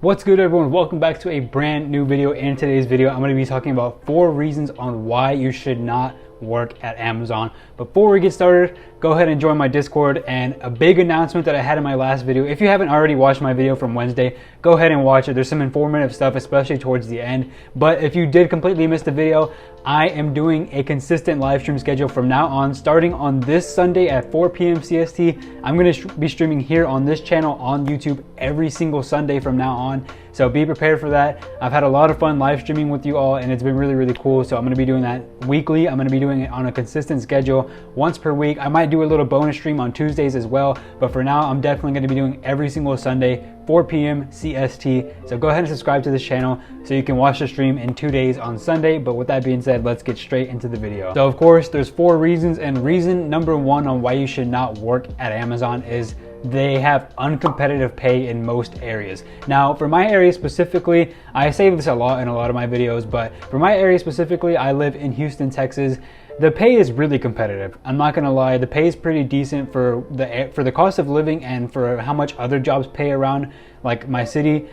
What's good, everyone? Welcome back to a brand new video. In today's video, I'm going to be talking about 4 reasons on why you should not work at Amazon. Before we get started, go ahead and join my Discord. And a big announcement that I had in my last video, if you haven't already watched my video from Wednesday, go ahead and watch it. There's some informative stuff, especially towards the end. But if you did completely miss the video, I am doing a consistent live stream schedule from now on. Starting on this Sunday at 4 p.m. CST, I'm going to be streaming here on this channel on YouTube every single Sunday from now on. So be prepared for that. I've had a lot of fun live streaming with you all, and it's been really, really cool. So I'm going to be doing that weekly. I'm going to be doing it on a consistent schedule once per week. I might do a little bonus stream on Tuesdays as well, but for now, I'm definitely going to be doing every single Sunday, 4 p.m. CST. So go ahead and subscribe to this channel so you can watch the stream in 2 days on Sunday. But with that being said, let's get straight into the video. So of course, there's 4 reasons, and reason number 1 on why you should not work at Amazon is they have uncompetitive pay in most areas. Now, for my area specifically, I say this a lot in a lot of my videos, but for my area specifically, I live in Houston, Texas. The pay is really competitive. I'm not gonna lie, the pay is pretty decent for the cost of living and for how much other jobs pay around like my city.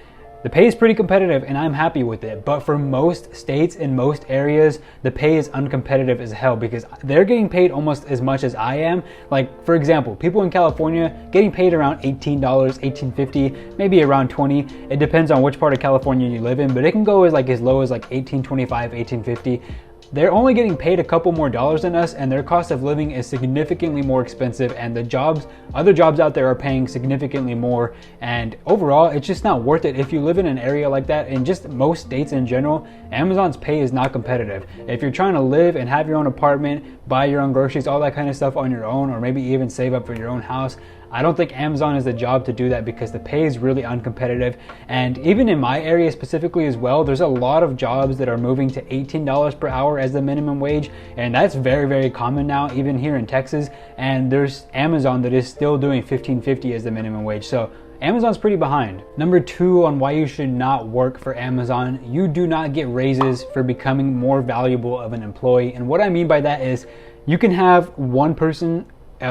The pay is pretty competitive and I'm happy with it, but for most states in most areas, the pay is uncompetitive as hell because they're getting paid almost as much as I am. Like, for example, people in California getting paid around $18, $18.50, maybe around $20. It depends on which part of California you live in, but it can go as low as like $18.25, $18.50. They're only getting paid a couple more dollars than us, and their cost of living is significantly more expensive, and other jobs out there are paying significantly more, and overall it's just not worth it. If you live in an area like that, in just most states in general, Amazon's pay is not competitive. If you're trying to live and have your own apartment, buy your own groceries, all that kind of stuff on your own, or maybe even save up for your own house, I don't think Amazon is the job to do that because the pay is really uncompetitive. And even in my area specifically as well, there's a lot of jobs that are moving to $18 per hour as the minimum wage. And that's very, very common now, even here in Texas. And there's Amazon that is still doing $15.50 as the minimum wage. So Amazon's pretty behind. Number 2 on why you should not work for Amazon, you do not get raises for becoming more valuable of an employee. And what I mean by that is you can have one person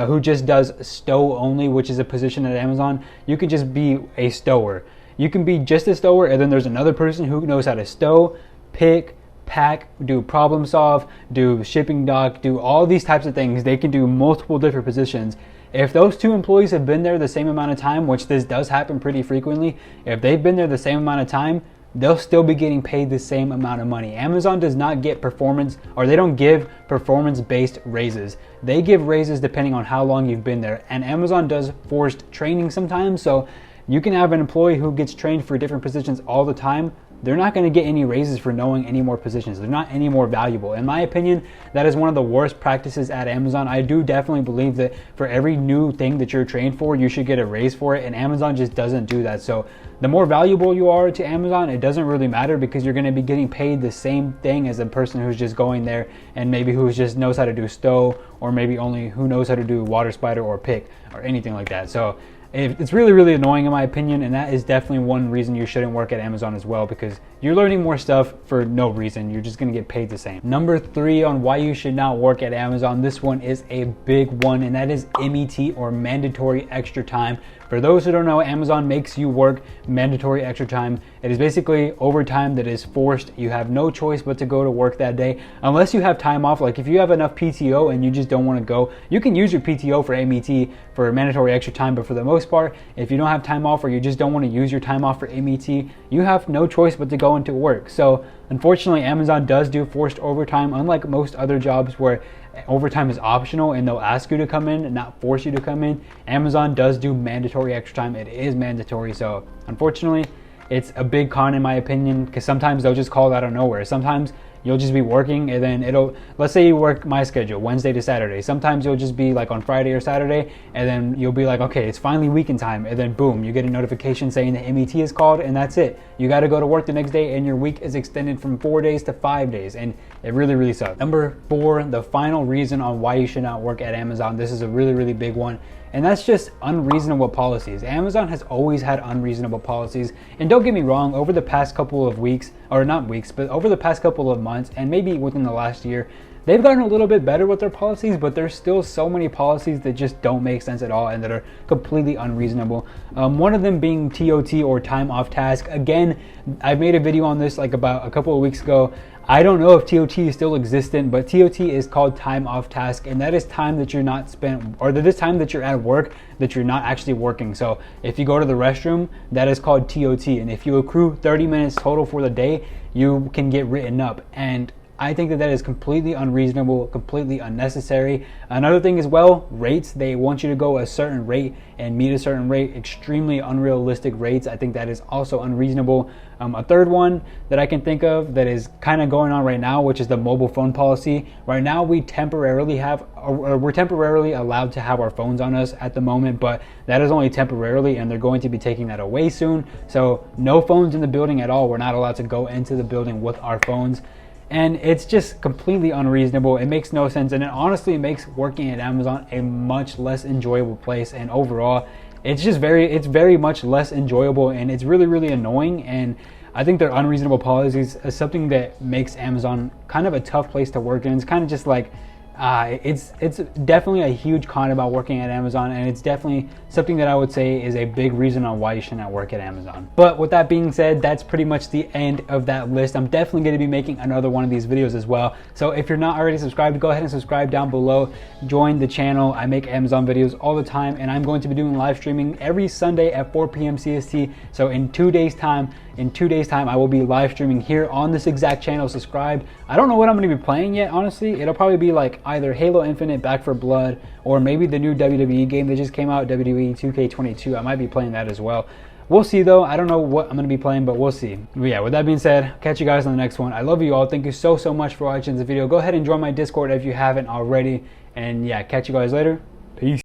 who just does stow only, which is a position at Amazon. You could just be a stower. You can be just a stower, and then there's another person who knows how to stow, pick, pack, do problem solve, do shipping dock, do all these types of things. They can do multiple different positions. If those 2 employees have been there the same amount of time, which this does happen pretty frequently, if they've been there the same amount of time, they'll still be getting paid the same amount of money. Amazon does not get performance, or they don't give performance-based raises. They give raises depending on how long you've been there. And Amazon does forced training sometimes, so you can have an employee who gets trained for different positions all the time. They're not going to get any raises for knowing any more positions. They're not any more valuable. In my opinion, that is one of the worst practices at Amazon. I do definitely believe that for every new thing that you're trained for, you should get a raise for it, and Amazon just doesn't do that. So the more valuable you are to Amazon, it doesn't really matter because you're going to be getting paid the same thing as a person who's just going there and maybe who just knows how to do stow, or maybe only who knows how to do water spider or pick or anything like that. So it's really, really annoying in my opinion, and that is definitely one reason you shouldn't work at Amazon as well, because you're learning more stuff for no reason. You're just gonna get paid the same. Number 3 on why you should not work at Amazon, this one is a big one, and that is MET, or mandatory extra time. For those who don't know, Amazon makes you work mandatory extra time. It is basically overtime that is forced. You have no choice but to go to work that day unless you have time off. Like if you have enough PTO and you just don't want to go, you can use your PTO for MET, for mandatory extra time. But for the most part, if you don't have time off or you just don't want to use your time off for MET, you have no choice but to go into work. So unfortunately, Amazon does do forced overtime, unlike most other jobs where overtime is optional and they'll ask you to come in and not force you to come in. Amazon does do mandatory extra time. It is mandatory. So unfortunately, it's a big con in my opinion, because sometimes they'll just call it out of nowhere. Sometimes you'll just be working and then let's say you work my schedule Wednesday to Saturday. Sometimes you'll just be like on Friday or Saturday, and then you'll be like, okay, it's finally weekend time, and then boom, you get a notification saying that MET is called, and that's it. You got to go to work the next day, and your week is extended from 4 days to 5 days, and it really, really sucks. Number 4, the final reason on why you should not work at Amazon. This is a really, really big one, and that's just unreasonable policies. Amazon has always had unreasonable policies, and don't get me wrong, over the past couple of weeks, or not weeks, but over the past couple of months, and maybe within the last year, they've gotten a little bit better with their policies, but there's still so many policies that just don't make sense at all and that are completely unreasonable. One of them being TOT, or time off task. Again, I made a video on this like about a couple of weeks ago. I don't know if TOT is still existent, but TOT is called time off task, and that is time that you're not spent, or that is time that you're at work that you're not actually working. So if you go to the restroom, that is called TOT, and if you accrue 30 minutes total for the day, you can get written up. And I think that that is completely unreasonable, completely unnecessary. Another thing as well, rates. They want you to go a certain rate and meet a certain rate, extremely unrealistic rates. I think that is also unreasonable. A third one that I can think of that is kind of going on right now, which is the mobile phone policy. Right now we're temporarily allowed to have our phones on us at the moment, but that is only temporarily, and they're going to be taking that away soon. So no phones in the building at all. We're not allowed to go into the building with our phones. And it's just completely unreasonable. It makes no sense, and it honestly makes working at Amazon a much less enjoyable place. And overall, it's very much less enjoyable, and it's really, really annoying. And I think their unreasonable policies is something that makes Amazon kind of a tough place to work in. It's kind of just like, it's definitely a huge con about working at Amazon, and it's definitely something that I would say is a big reason on why you should not work at Amazon. But with that being said, that's pretty much the end of that list. I'm definitely going to be making another one of these videos as well. So if you're not already subscribed, go ahead and subscribe down below. Join the channel. I make Amazon videos all the time, and I'm going to be doing live streaming every Sunday at 4 p.m. CST. So in 2 days time, I will be live streaming here on this exact channel. Subscribe. I don't know what I'm going to be playing yet, honestly. It'll probably be like either Halo Infinite, Back for Blood, or maybe the new WWE game that just came out, WWE 2K22. I might be playing that as well. We'll see though. I don't know what I'm going to be playing, but we'll see. But yeah, with that being said, catch you guys on the next one. I love you all. Thank you so much for watching this video. Go ahead and join my Discord if you haven't already. And yeah, catch you guys later. Peace.